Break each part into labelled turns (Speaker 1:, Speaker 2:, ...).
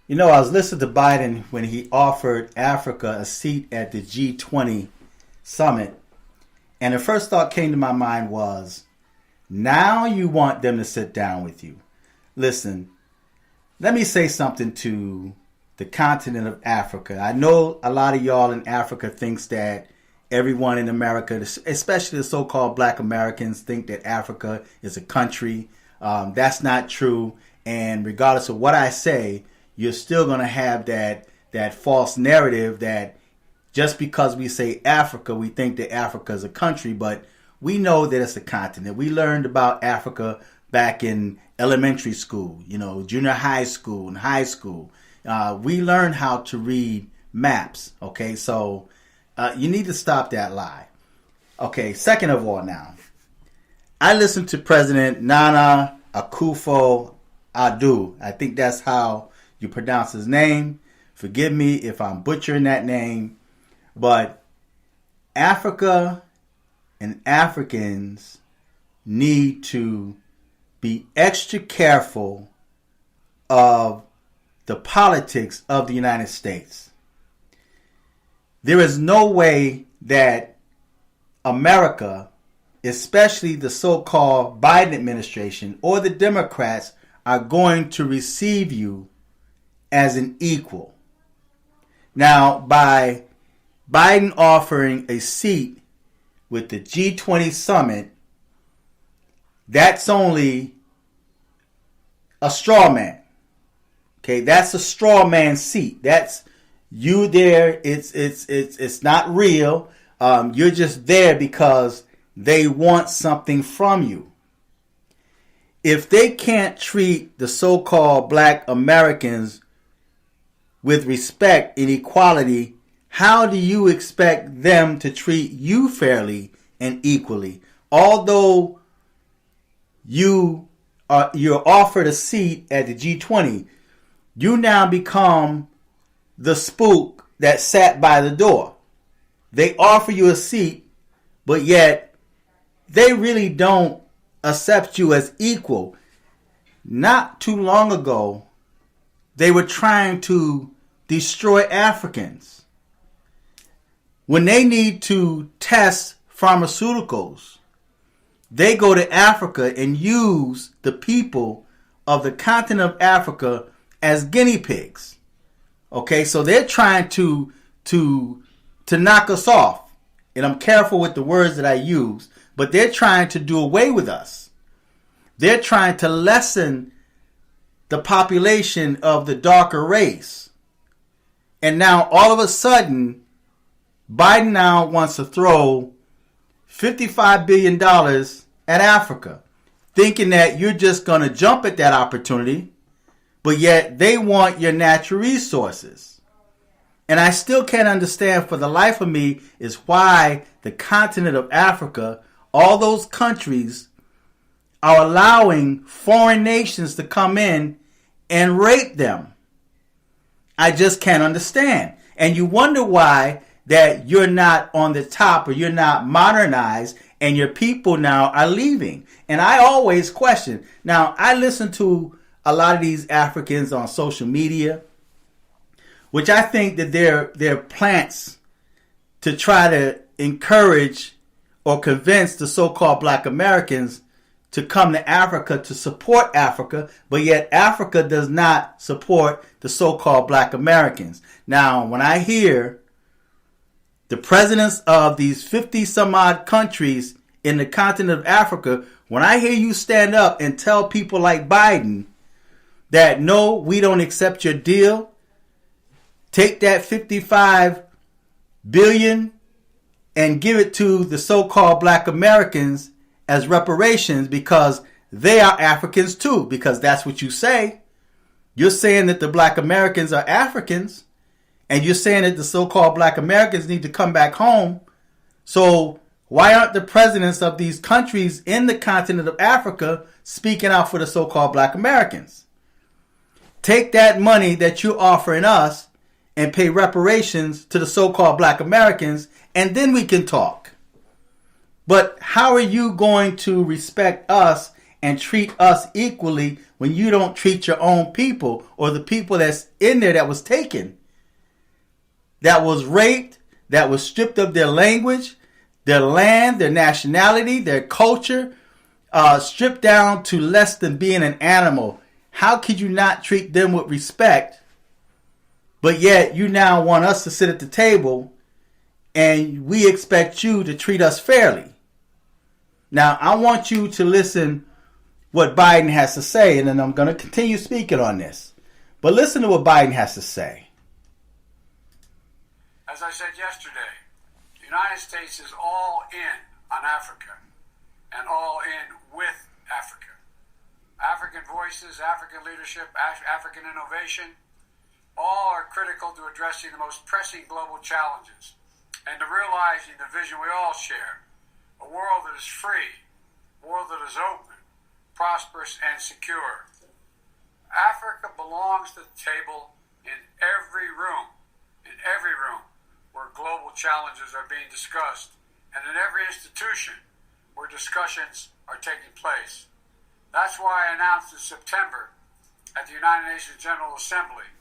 Speaker 1: You know, I was listening to Biden when he offered Africa a seat at the G20 summit, and the first thought came to my mind was, now you want them to sit down with you. Listen, let me say something to the continent of Africa. I know a lot of y'all in Africa thinks that everyone in America, especially the so-called black Americans, think that Africa is a country. That's not true. And regardless of what I say, you're still going to have that false narrative that just because we say Africa, we think that Africa is a country, but we know that it's a continent. We learned about Africa back in elementary school, junior high school and high school. We learned how to read maps. Okay, so you need to stop that lie. Okay, second of all now, I listened to President Nana Akufo-Addo. I think that's how you pronounce his name. Forgive me if I'm butchering that name. But Africa and Africans need to be extra careful of the politics of the United States. There is no way that America, especially the so-called Biden administration or the Democrats, are going to receive you as an equal. Now, by Biden offering a seat with the G20 summit, that's only a straw man. Okay, that's a straw man seat. That's you there. It's not real. You're just there because they want something from you. If they can't treat the so-called black Americans with respect and equality, how do you expect them to treat you fairly and equally? Although you're offered a seat at the G20, you now become the spook that sat by the door. They offer you a seat, but yet they really don't accept you as equal. Not too long ago, they were trying to destroy Africans. When they need to test pharmaceuticals, they go to Africa and use the people of the continent of Africa as guinea pigs. Okay, so they're trying to knock us off. And I'm careful with the words that I use, but they're trying to do away with us. They're trying to lessen the population of the darker race. And now all of a sudden, Biden now wants to throw $55 billion at Africa, thinking that you're just going to jump at that opportunity, but yet they want your natural resources. And I still can't understand for the life of me is why the continent of Africa, all those countries, are allowing foreign nations to come in and rape them. I just can't understand. And you wonder why that you're not on the top or you're not modernized and your people now are leaving. And I always question. Now, I listen to a lot of these Africans on social media, which I think that they're plants to try to encourage or convince the so-called black Americans to come to Africa to support Africa, but yet Africa does not support the so-called black Americans. Now, when I hear the presidents of these 50 some odd countries in the continent of Africa, when I hear you stand up and tell people like Biden that no, we don't accept your deal, take that 55 billion and give it to the so-called black Americans as reparations because they are Africans too, because that's what you say. You're saying that the black Americans are Africans, and you're saying that the so-called black Americans need to come back home. So why aren't the presidents of these countries in the continent of Africa speaking out for the so-called black Americans? Take that money that you're offering us and pay reparations to the so-called black Americans, and then we can talk. But how are you going to respect us and treat us equally when you don't treat your own people or the people that's in there that was taken, that was raped, that was stripped of their language, their land, their nationality, their culture, stripped down to less than being an animal. How could you not treat them with respect, but yet you now want us to sit at the table and we expect you to treat us fairly? Now, I want you to listen what Biden has to say, and then I'm going to continue speaking on this. But listen to what Biden has to say.
Speaker 2: As I said yesterday, the United States is all in on Africa and all in with Africa. African voices, African leadership, African innovation, all are critical to addressing the most pressing global challenges and to realizing the vision we all share, a world that is free, a world that is open, prosperous, and secure. Africa belongs to the table in every room where global challenges are being discussed, and in every institution where discussions are taking place. That's why I announced in September at the United Nations General Assembly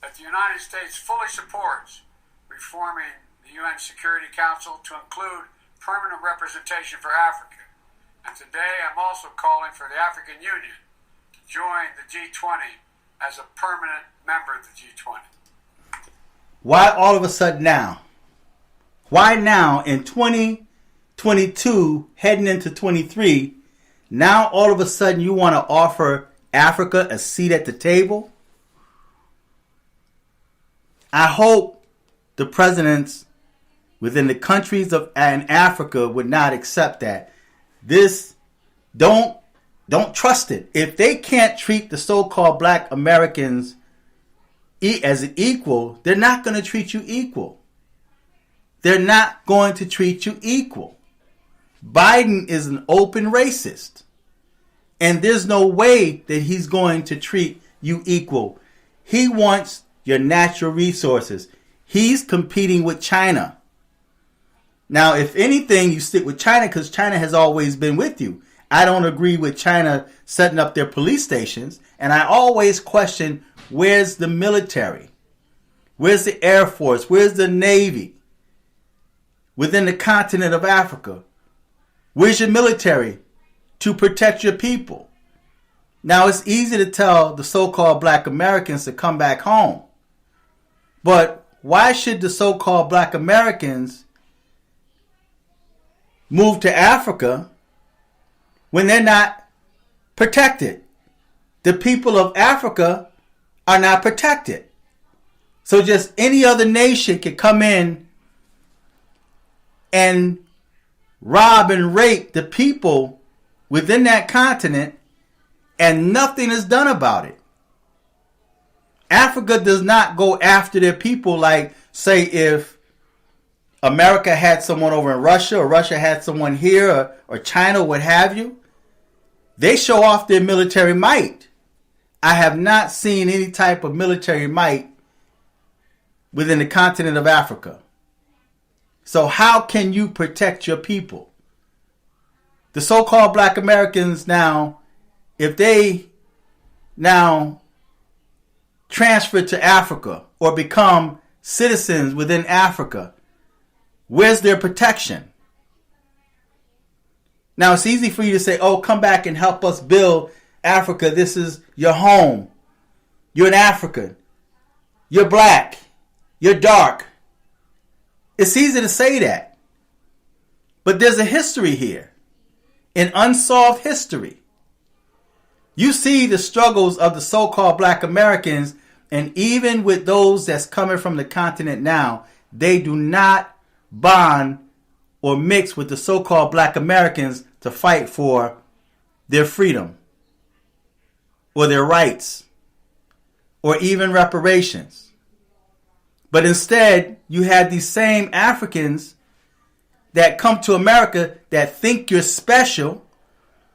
Speaker 2: that the United States fully supports reforming the UN Security Council to include permanent representation for Africa. And today I'm also calling for the African Union to join the G20 as a permanent member of the G20.
Speaker 1: Why all of a sudden now? Why now in 2022 heading into 23? Now all of a sudden you want to offer Africa a seat at the table? I hope the presidents within the countries of in Africa would not accept that. This don't trust it. If they can't treat the so-called black Americans as an equal, they're not going to treat you equal. They're not going to treat you equal. Biden is an open racist. And there's no way that he's going to treat you equal. He wants your natural resources. He's competing with China. Now, if anything, you stick with China because China has always been with you. I don't agree with China setting up their police stations. And I always question, where's the military? Where's the Air Force? Where's the Navy within the continent of Africa? Where's your military to protect your people? Now, it's easy to tell the so-called black Americans to come back home. But why should the so-called black Americans move to Africa when they're not protected? The people of Africa are not protected. So just any other nation can come in and rob and rape the people within that continent and nothing is done about it. Africa does not go after their people like, say, if America had someone over in Russia or Russia had someone here or China, what have you. They show off their military might. I have not seen any type of military might within the continent of Africa. So how can you protect your people? The so-called black Americans now, if they now transfer to Africa or become citizens within Africa, where's their protection? Now, it's easy for you to say, oh, come back and help us build Africa. This is your home. You're an African. You're black. You're dark. It's easy to say that. But there's a history here, an unsolved history. You see the struggles of the so-called black Americans, and even with those that's coming from the continent now, they do not bond or mix with the so-called black Americans to fight for their freedom or their rights or even reparations. But instead, you have these same Africans that come to America that think you're special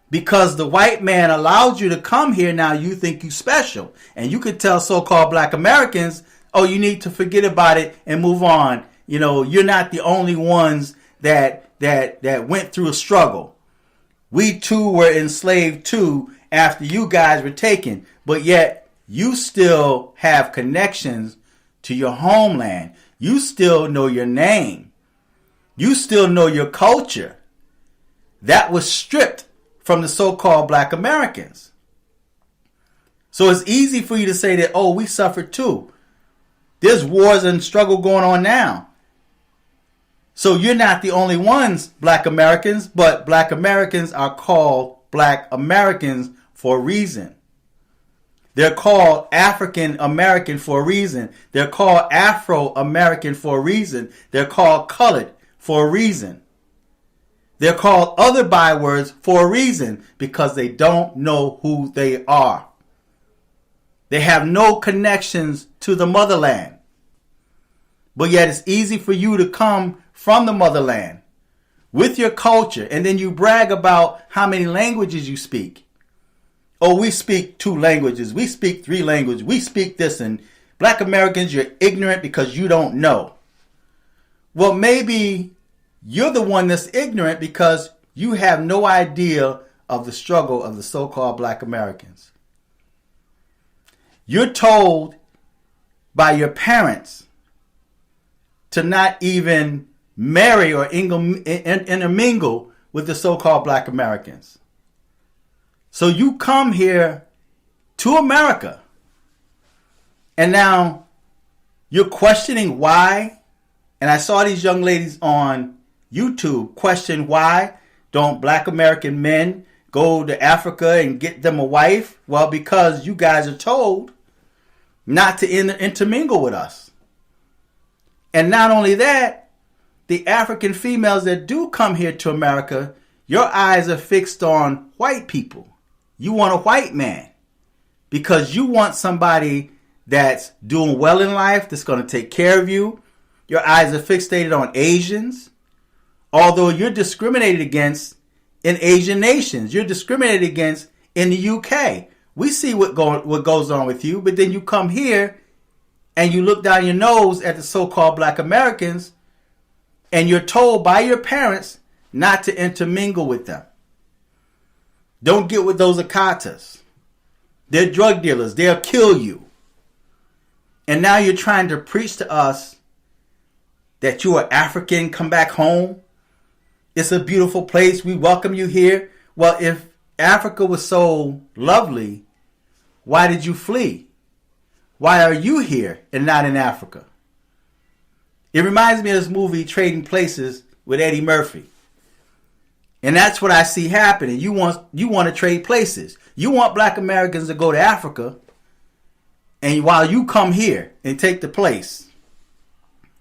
Speaker 1: because the white man allowed you to come here. Now you think you're special. And you could tell so-called black Americans, oh, you need to forget about it and move on. You know, you're not the only ones that went through a struggle. We too were enslaved too after you guys were taken. But yet you still have connections to your homeland. You still know your name. You still know your culture. That was stripped from the so-called black Americans. So it's easy for you to say that, oh, we suffered too. There's wars and struggle going on now. So you're not the only ones, black Americans, but black Americans are called black Americans for a reason. They're called African American for a reason. They're called Afro American for a reason. They're called colored for a reason. They're called other bywords for a reason, because they don't know who they are. They have no connections to the motherland. But yet it's easy for you to come from the motherland with your culture, and then you brag about how many languages you speak. Oh, we speak 2 languages. We speak 3 languages. We speak this. And black Americans, you're ignorant because you don't know. Well, maybe you're the one that's ignorant because you have no idea of the struggle of the so-called black Americans. You're told by your parents to not even marry or intermingle with the so-called black Americans. So you come here to America, and now you're questioning why. And I saw these young ladies on YouTube question, why don't black American men go to Africa and get them a wife? Well, because you guys are told not to intermingle with us. And not only that, the African females that do come here to America, your eyes are fixed on white people. You want a white man because you want somebody that's doing well in life, that's going to take care of you. Your eyes are fixated on Asians, although you're discriminated against in Asian nations. You're discriminated against in the UK. We see what goes on with you, but then you come here and you look down your nose at the so-called black Americans, and you're told by your parents not to intermingle with them. Don't get with those Akatas. They're drug dealers. They'll kill you. And now you're trying to preach to us that you are African, come back home. It's a beautiful place. We welcome you here. Well, if Africa was so lovely, why did you flee? Why are you here and not in Africa? It reminds me of this movie, Trading Places, with Eddie Murphy. And that's what I see happening. You want to trade places. You want black Americans to go to Africa, and while you come here and take the place.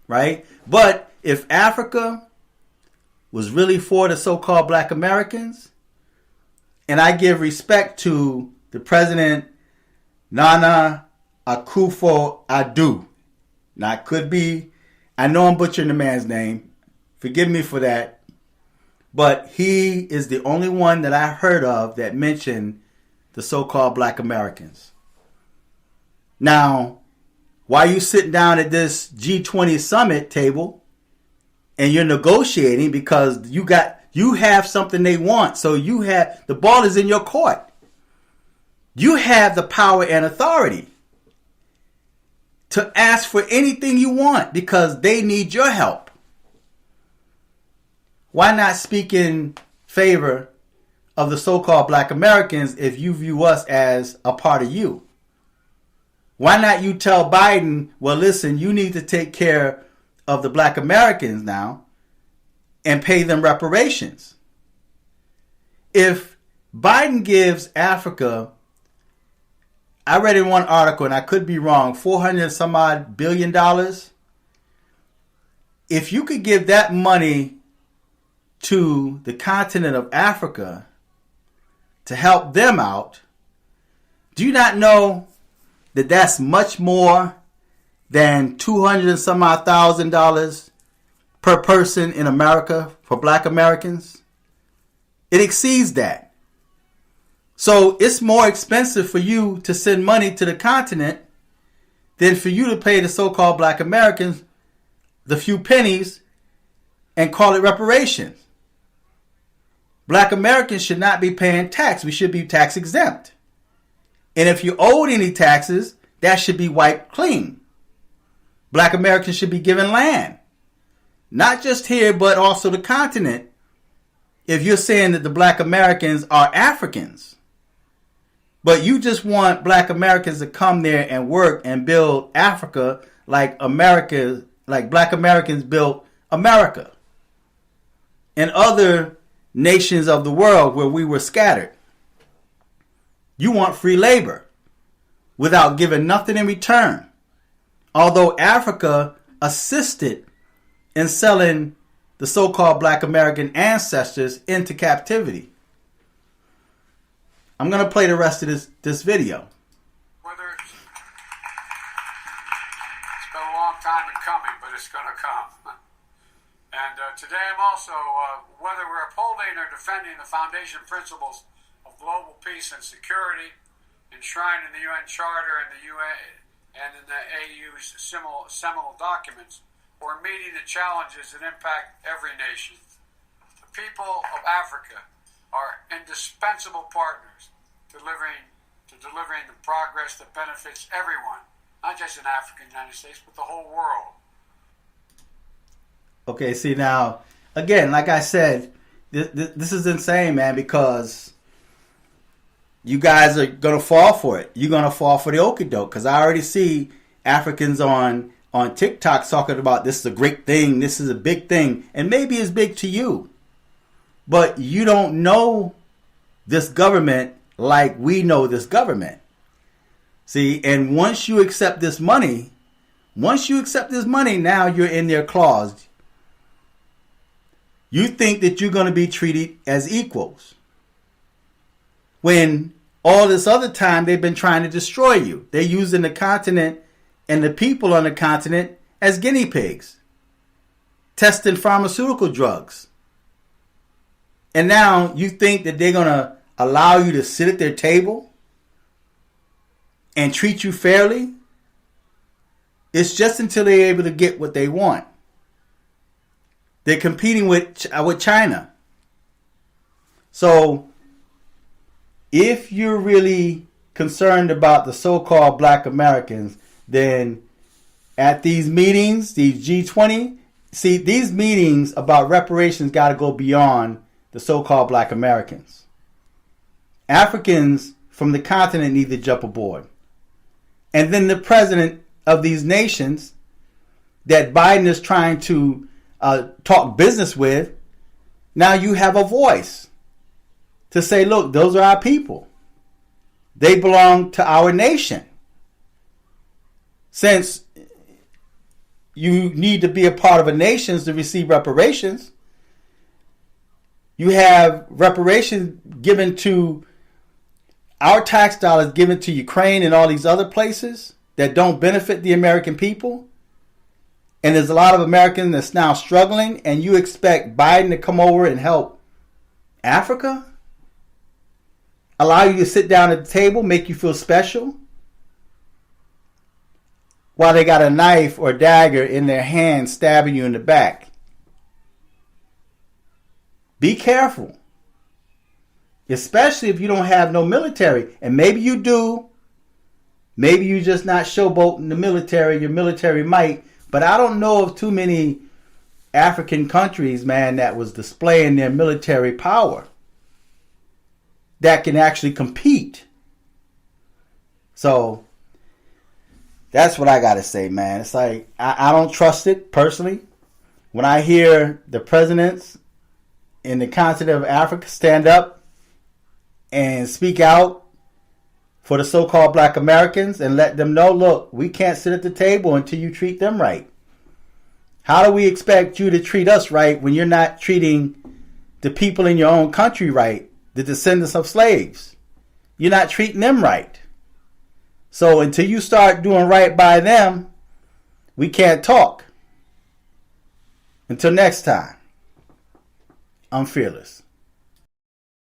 Speaker 1: Right? But if Africa was really for the so-called black Americans, and I give respect to the president, Nana Akufo-Addo. Now, it could be, I know I'm butchering the man's name. Forgive me for that. But he is the only one that I heard of that mentioned the so-called black Americans. Now, while you sitting down at this G20 summit table and you're negotiating because you have something they want, so you have the ball is in your court. You have the power and authority to ask for anything you want because they need your help. Why not speak in favor of the so-called black Americans if you view us as a part of you? Why not you tell Biden, well, listen, you need to take care of the black Americans now and pay them reparations? If Biden gives Africa, I read in one article, and I could be wrong, $400 some odd billion. If you could give that money to the continent of Africa to help them out, do you not know that that's much more than $200 some odd thousand per person in America for black Americans? It exceeds that. So it's more expensive for you to send money to the continent than for you to pay the so-called black Americans the few pennies and call it reparations. Black Americans should not be paying tax. We should be tax exempt. And if you owed any taxes, that should be wiped clean. Black Americans should be given land. Not just here, but also the continent. If you're saying that the Black Americans are Africans. But you just want Black Americans to come there and work and build Africa like America, like Black Americans built America. And other nations of the world where we were scattered. You want free labor without giving nothing in return. Although Africa assisted in selling the so-called Black American ancestors into captivity. I'm going to play the rest of this video.
Speaker 2: It's been a long time in coming, but it's going to come. And today I'm also, whether we're upholding or defending the foundation principles of global peace and security enshrined in the UN Charter and the UN and in the AU's seminal documents, or meeting the challenges that impact every nation, the people of Africa are indispensable partners delivering the progress that benefits everyone, not just in Africa and the United States, but the whole world.
Speaker 1: Okay, see now, again, like I said, this is insane, man, because you guys are going to fall for it. You're going to fall for the okie doke, because I already see Africans on TikTok talking about this is a great thing, this is a big thing, and maybe it's big to you. But you don't know this government like we know this government. See, and once you accept this money, now you're in their claws. You think that you're going to be treated as equals. When all this other time they've been trying to destroy you. They're using the continent and the people on the continent as guinea pigs. Testing pharmaceutical drugs. And now you think that they're going to allow you to sit at their table and treat you fairly? It's just until they're able to get what they want. They're competing with China. So if you're really concerned about the so-called Black Americans, then at these meetings, these G20, see, these meetings about reparations got to go beyond the so-called Black Americans. Africans from the continent need to jump aboard. And then the president of these nations that Biden is trying to talk business with, now you have a voice to say, look, those are our people. They belong to our nation. Since you need to be a part of a nation to receive reparations, you have reparations given to our tax dollars given to Ukraine and all these other places that don't benefit the American people. And there's a lot of Americans that's now struggling, and you expect Biden to come over and help Africa? Allow you to sit down at the table, make you feel special? While they got a knife or dagger in their hand stabbing you in the back. Be careful. Especially if you don't have no military. And maybe you do. Maybe you just not showboating the military, your military might. But I don't know of too many African countries, man, that was displaying their military power that can actually compete. So that's what I got to say, man. It's like, I don't trust it personally. When I hear the presidents in the continent of Africa stand up and speak out for the so-called Black Americans and let them know, look, we can't sit at the table until you treat them right. How do we expect you to treat us right when you're not treating the people in your own country right, the descendants of slaves? You're not treating them right. So until you start doing right by them, we can't talk. Until next time, I'm Fearless.